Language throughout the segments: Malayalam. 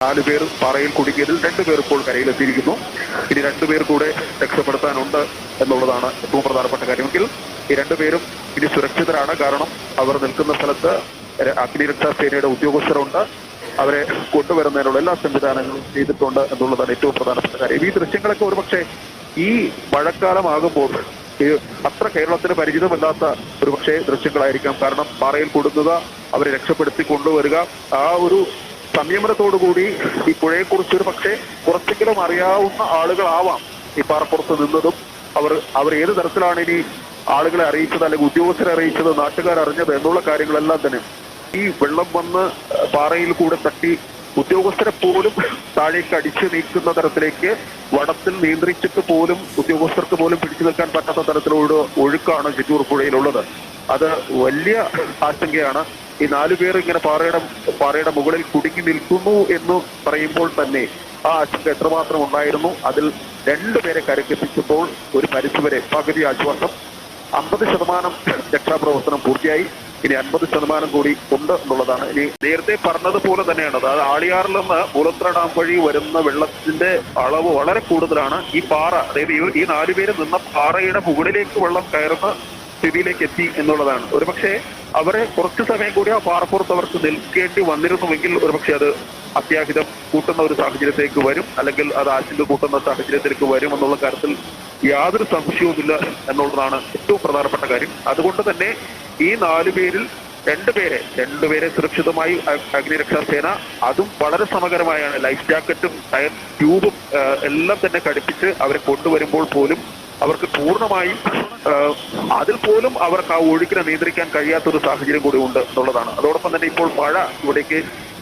4 പേർ പാറയിൽ കുടുങ്ങിയതിൽ 2 പേർ ഇപ്പോൾ കരയിലെത്തിയിരിക്കുന്നു. ഇനി 2 പേർ കൂടെ രക്ഷപ്പെടുത്താനുണ്ട് എന്നുള്ളതാണ് ഏറ്റവും പ്രധാനപ്പെട്ട കാര്യമെങ്കിൽ ഈ 2 പേരും ഇനി സുരക്ഷിതരാണ്. കാരണം അവർ നിൽക്കുന്ന സ്ഥലത്ത് അഗ്നിരക്ഷാ സേനയുടെ ഉദ്യോഗസ്ഥരുണ്ട്. അവരെ കൊണ്ടുവരുന്നതിനുള്ള എല്ലാ സംവിധാനങ്ങളും ചെയ്തിട്ടുണ്ട് എന്നുള്ളതാണ് ഏറ്റവും പ്രധാനപ്പെട്ട കാര്യം. ഈ ദൃശ്യങ്ങളൊക്കെ ഒരുപക്ഷെ ഈ മഴക്കാലമാകുമ്പോൾ അത്ര കേരളത്തിന് പരിചിതമല്ലാത്ത ഒരുപക്ഷെ ദൃശ്യങ്ങളായിരിക്കാം. കാരണം പാറയിൽ കൊടുക്കുക, അവരെ രക്ഷപ്പെടുത്തി കൊണ്ടുവരിക, ആ ഒരു സംയമനത്തോടുകൂടി ഈ പുഴയെക്കുറിച്ച് ഒരു പക്ഷേ കുറച്ചെങ്കിലും അറിയാവുന്ന ആളുകളാവാം ഈ പാറപ്പുറത്ത് നിന്നതും. അവർ ഏത് തരത്തിലാണ് ഇനി ആളുകളെ അറിയിച്ചത്, അല്ലെങ്കിൽ ഉദ്യോഗസ്ഥരെ അറിയിച്ചത്, നാട്ടുകാർ അറിഞ്ഞത് എന്നുള്ള കാര്യങ്ങളെല്ലാം തന്നെ ഈ വെള്ളം വന്ന് പാറയിൽ കൂടെ തട്ടി ഉദ്യോഗസ്ഥരെ പോലും താഴേക്ക് അടിച്ചു നീക്കുന്ന തരത്തിലേക്ക് വടത്തിൽ നിയന്ത്രിച്ചിട്ട് പോലും ഉദ്യോഗസ്ഥർക്ക് പോലും പിടിച്ചു നിൽക്കാൻ പറ്റാത്ത തരത്തിലുള്ള ഒഴുക്കാണ് ചിറ്റൂർ പുഴയിലുള്ളത്. അത് വലിയ ആശങ്കയാണ്. ഈ 4 പേർ ഇങ്ങനെ പാറയുടെ മുകളിൽ കുടുങ്ങി നിൽക്കുന്നു എന്ന് പറയുമ്പോൾ തന്നെ ആ ആശങ്ക എത്രമാത്രം ഉണ്ടായിരുന്നു. അതിൽ 2 പേരെ കരക്കെത്തിച്ചപ്പോൾ ഒരു പരിധിവരെ പകുതി ആശ്വാസം. 50% രക്ഷാപ്രവർത്തനം പൂർത്തിയായി. ഇനി 50% കൂടി ഉണ്ട് എന്നുള്ളതാണ്. ഇനി നേരത്തെ പറഞ്ഞതുപോലെ തന്നെയാണ്, അതായത് ആളിയാറിൽ നിന്ന് മൂലത്ര ഡാം വഴി വരുന്ന വെള്ളത്തിന്റെ അളവ് വളരെ കൂടുതലാണ്. ഈ പാറ, അതായത് ഈ 4 പേര് നിന്ന പാറയുടെ മുകളിലേക്ക് വെള്ളം കയറുന്ന സ്ഥിതിയിലേക്ക് എത്തി എന്നുള്ളതാണ്. ഒരുപക്ഷെ അവരെ കുറച്ചു സമയം കൂടി ആ പാറപ്പുറത്ത് അവർക്ക് നിൽക്കേണ്ടി വന്നിരുന്നുവെങ്കിൽ ഒരുപക്ഷെ അത് അത്യാഹിതം കൂട്ടുന്ന ഒരു സാഹചര്യത്തിലേക്ക് വരും, അല്ലെങ്കിൽ അത് ആശങ്ക കൂട്ടുന്ന സാഹചര്യത്തിലേക്ക് വരും എന്നുള്ള കാര്യത്തിൽ യാതൊരു സംശയവുമില്ല എന്നുള്ളതാണ് ഏറ്റവും പ്രധാനപ്പെട്ട കാര്യം. അതുകൊണ്ട് തന്നെ ഈ 4 പേരിൽ 2 പേരെ സുരക്ഷിതമായി അഗ്നിരക്ഷാ സേന, അതും വളരെ സമഗ്രമായാണ്, ലൈഫ് ജാക്കറ്റും ടയർ ട്യൂബും എല്ലാം തന്നെ ഘടിപ്പിച്ച് അവരെ കൊണ്ടുവരുമ്പോൾ പോലും അവർക്ക് പൂർണ്ണമായും അതിൽ പോലും അവർക്ക് ആ ഒഴുക്കിനെ നിയന്ത്രിക്കാൻ കഴിയാത്തൊരു സാഹചര്യം കൂടി ഉണ്ട് എന്നുള്ളതാണ്. അതോടൊപ്പം തന്നെ ഇപ്പോൾ മഴ, ഇവിടേക്ക്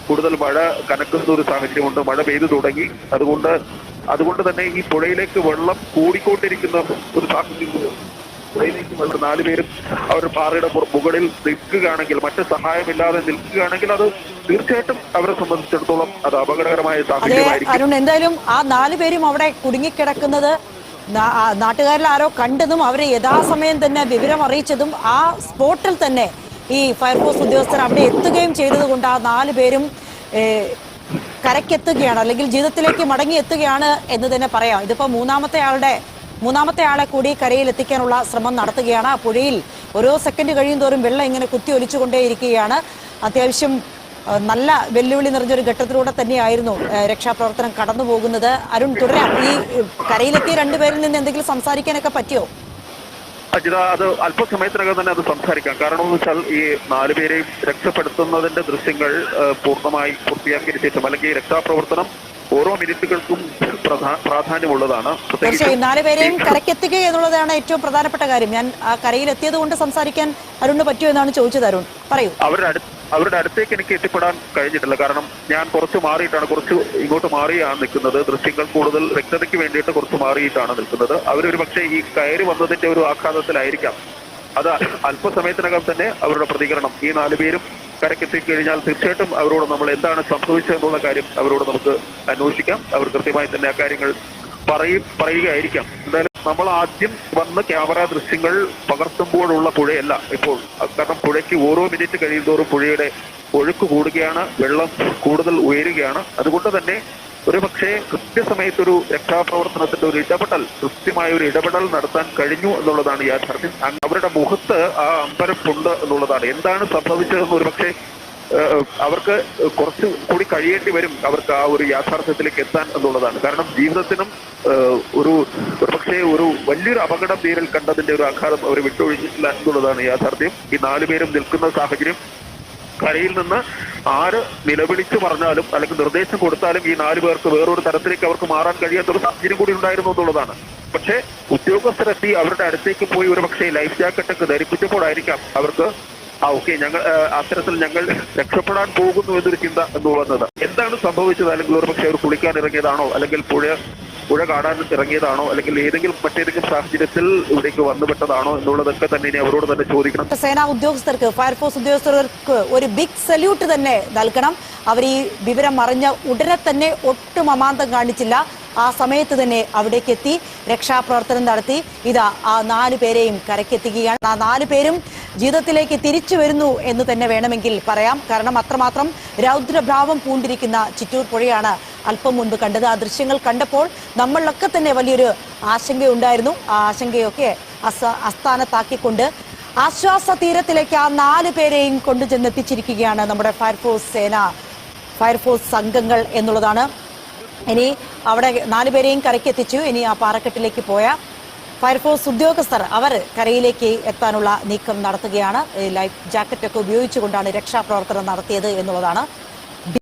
കൂടുതൽ മഴ കനക്കുന്ന ഒരു സാഹചര്യമുണ്ട്. മഴ പെയ്തു തുടങ്ങി. അതുകൊണ്ട് തന്നെ ഈ പുഴയിലേക്ക് വെള്ളം കൂടിക്കൊണ്ടിരിക്കുന്ന ഒരു സാഹചര്യം കൂടി. പുഴയിലേക്ക് വെള്ളം 4 പേരും അവർ പാറയുടെ മുകളിൽ നിൽക്കുകയാണെങ്കിൽ, മറ്റ് സഹായമില്ലാതെ നിൽക്കുകയാണെങ്കിൽ അത് തീർച്ചയായിട്ടും അവരെ സംബന്ധിച്ചിടത്തോളം അത് അപകടകരമായ സാഹചര്യമായിരിക്കും. അരുൺ, എന്തായാലും ആ 4 പേരും അവിടെ കുടുങ്ങിക്കിടക്കുന്നത് നാട്ടുകാരിൽ ആരോ കണ്ടതും അവരെ യഥാസമയം തന്നെ വിവരം അറിയിച്ചതും ആ സ്പോട്ടിൽ തന്നെ ഈ ഫയർഫോഴ്സ് ഉദ്യോഗസ്ഥർ അവിടെ എത്തുകയും ചെയ്തത് കൊണ്ട് ആ 4 പേരും കരക്കെത്തുകയാണ്, അല്ലെങ്കിൽ ജീവിതത്തിലേക്ക് മടങ്ങി എത്തുകയാണ് എന്ന് തന്നെ പറയാം. ഇതിപ്പോ മൂന്നാമത്തെ ആളെ കൂടി കരയിൽ എത്തിക്കാനുള്ള ശ്രമം നടത്തുകയാണ്. ആ പുഴയിൽ ഓരോ സെക്കൻഡ് കഴിയും തോറും വെള്ളം ഇങ്ങനെ കുത്തി ഒലിച്ചുകൊണ്ടേയിരിക്കുകയാണ്. അത്യാവശ്യം നല്ല വെല്ലുവിളി നിറഞ്ഞൊരു ഘട്ടത്തിലൂടെ തന്നെയായിരുന്നു രക്ഷാപ്രവർത്തനം കടന്നു പോകുന്നത്. അരുൺ, തുടരാം. ഈ കരയിലെത്തിയ 2 പേരിൽ നിന്ന് എന്തെങ്കിലും സംസാരിക്കാനൊക്കെ പറ്റിയോ? അജിത, അത് അല്പസമയത്തിനകം തന്നെ അത് സംസാരിക്കാം. കാരണം എന്ന് വെച്ചാൽ ഈ 4 പേരെയും രക്ഷപ്പെടുത്തുന്നതിന്റെ ദൃശ്യങ്ങൾ പൂർണ്ണമായി പൂർത്തിയാക്കിയ ശേഷം, അല്ലെങ്കിൽ രക്ഷാപ്രവർത്തനം ഓരോ മിനിറ്റുകൾക്കും പ്രാധാന്യമുള്ളതാണ്. തീർച്ചയായും 4 പേരെയും കരക്കെത്തുക എന്നുള്ളതാണ് ഏറ്റവും പ്രധാനപ്പെട്ട കാര്യം. ഞാൻ ആ കരയിലെത്തിയത് കൊണ്ട് സംസാരിക്കാൻ അരുണിന് പറ്റുമോ എന്നാണ് ചോദിച്ചത്. അരുൺ, പറയൂ. അവരുടെ അടുത്തേക്ക് എനിക്ക് എത്തിപ്പെടാൻ കഴിഞ്ഞിട്ടില്ല. കാരണം ഞാൻ കുറച്ച് ഇങ്ങോട്ട് മാറിയാണ് നിൽക്കുന്നത്. ദൃശ്യങ്ങൾ കൂടുതൽ വ്യക്തതയ്ക്ക് വേണ്ടിയിട്ട് കുറച്ച് മാറിയിട്ടാണ് നിൽക്കുന്നത്. അവരൊരു പക്ഷേ ഈ കയറി വന്നതിന്റെ ഒരു ആഘാതത്തിലായിരിക്കാം. അത് അല്പസമയത്തിനകം തന്നെ അവരുടെ പ്രതികരണം, ഈ 4 പേരും കരക്കെത്തിക്കഴിഞ്ഞാൽ തീർച്ചയായിട്ടും അവരോട് നമ്മൾ എന്താണ് സംഭവിച്ചതെന്നുള്ള കാര്യം അവരോട് നമുക്ക് അന്വേഷിക്കാം. അവർ കൃത്യമായി തന്നെ ആ കാര്യങ്ങൾ പറയുകയായിരിക്കാം. എന്തായാലും നമ്മൾ ആദ്യം വന്ന് ക്യാമറ ദൃശ്യങ്ങൾ പകർത്തുമ്പോഴുള്ള പുഴയല്ല ഇപ്പോൾ. കാരണം പുഴയ്ക്ക് ഓരോ മിനിറ്റ് കഴിയുന്തോറും പുഴയുടെ ഒഴുക്ക് കൂടുകയാണ്, വെള്ളം കൂടുതൽ ഉയരുകയാണ്. അതുകൊണ്ട് തന്നെ ഒരു പക്ഷേ കൃത്യസമയത്തൊരു രക്ഷാപ്രവർത്തനത്തിന്റെ കൃത്യമായ ഒരു ഇടപെടൽ നടത്താൻ കഴിഞ്ഞു എന്നുള്ളതാണ് യാഥാർത്ഥ്യം. അവരുടെ മുഖത്ത് ആ അമ്പരപ്പുണ്ട് എന്നുള്ളതാണ്. എന്താണ് സംഭവിച്ചതെന്ന് ഒരു പക്ഷേ അവർക്ക് കുറച്ച് കൂടി കഴിയേണ്ടി വരും അവർക്ക് ആ ഒരു യാഥാർത്ഥ്യത്തിലേക്ക് എത്താൻ എന്നുള്ളതാണ്. കാരണം ജീവിതത്തിനും ഒരു വലിയൊരു അപകടം നേരിൽ കണ്ടതിന്റെ ഒരു ആഘാതം അവർ വിട്ടൊഴിഞ്ഞിട്ടില്ല എന്നുള്ളതാണ് യാഥാർത്ഥ്യം. ഈ 4 പേരും നിൽക്കുന്ന സാഹചര്യം, കരയിൽ നിന്ന് ആര് നിലവിളിച്ചു പറഞ്ഞാലും അല്ലെങ്കിൽ നിർദ്ദേശം കൊടുത്താലും ഈ 4 പേർക്ക് വേറൊരു തരത്തിലേക്ക് അവർക്ക് മാറാൻ കഴിയാത്തൊരു സാഹചര്യം കൂടി ഉണ്ടായിരുന്നു എന്നുള്ളതാണ്. പക്ഷേ ഉദ്യോഗസ്ഥരെത്തി അവരുടെ അടുത്തേക്ക് പോയി ഒരു പക്ഷേ ലൈഫ് ജാക്കറ്റൊക്കെ ധരിപ്പിച്ചപ്പോഴായിരിക്കാം അവർക്ക് ഞങ്ങൾ അത്തരത്തിൽ ഞങ്ങൾ രക്ഷപ്പെടാൻ പോകുന്നു എന്നൊരു ചിന്ത എന്ന് വന്നത്. എന്താണ് സംഭവിച്ചത്? അല്ലെങ്കിൽ ഒരു പക്ഷേ അവർ കുളിക്കാൻ ഇറങ്ങിയതാണോ, അല്ലെങ്കിൽ പുഴ കാണാൻ ഇറങ്ങിയതാണോ, അല്ലെങ്കിൽ മറ്റേതെങ്കിലും സാഹചര്യത്തിൽ ഇവിടേക്ക് വന്നുപെട്ടതാണോ എന്നുള്ളതൊക്കെ തന്നെ ഇനി അവരോട് തന്നെ ചോദിക്കണം. സേനാ ഉദ്യോഗസ്ഥർക്ക്, ഫയർഫോഴ്സ് ഉദ്യോഗസ്ഥർക്ക് ഒരു ബിഗ് സല്യൂട്ട് തന്നെ നൽകണം. അവർ ഈ വിവരം അറിഞ്ഞ ഉടനെ തന്നെ ഒട്ടും അമാന്തം കാണിച്ചില്ല. ആ സമയത്ത് തന്നെ അവിടേക്ക് എത്തി രക്ഷാപ്രവർത്തനം നടത്തി. ഇതാ ആ 4 പേരെയും കരക്കെത്തിക്കുകയാണ്. ആ 4 പേരും ജീവിതത്തിലേക്ക് തിരിച്ചു വരുന്നു എന്ന് തന്നെ വേണമെങ്കിൽ പറയാം. കാരണം അത്രമാത്രം രൗദ്രഭാവം പൂണ്ടിരിക്കുന്ന ചിറ്റൂർ പുഴയാണ് അല്പം മുൻപ് കണ്ടത്. ആ ദൃശ്യങ്ങൾ കണ്ടപ്പോൾ നമ്മളിലൊക്കെ തന്നെ വലിയൊരു ആശങ്കയുണ്ടായിരുന്നു. ആ ആശങ്കയൊക്കെ അസ്ഥാനത്താക്കിക്കൊണ്ട് ആശ്വാസ തീരത്തിലേക്ക് ആ 4 പേരെയും കൊണ്ടുചെന്നെത്തിച്ചിരിക്കുകയാണ് നമ്മുടെ ഫയർഫോഴ്സ് സംഘങ്ങൾ എന്നുള്ളതാണ്. ഇനി അവിടെ 4 പേരെയും കരയ്ക്ക് എത്തിച്ചു. ഇനി ആ പാറക്കെട്ടിലേക്ക് പോയ ഫയർഫോഴ്സ് ഉദ്യോഗസ്ഥർ അവർ കരയിലേക്ക് എത്താനുള്ള നീക്കം നടത്തുകയാണ്. ലൈഫ് ജാക്കറ്റൊക്കെ ഉപയോഗിച്ചുകൊണ്ടാണ് രക്ഷാപ്രവർത്തനം നടത്തിയത് എന്നുള്ളതാണ്.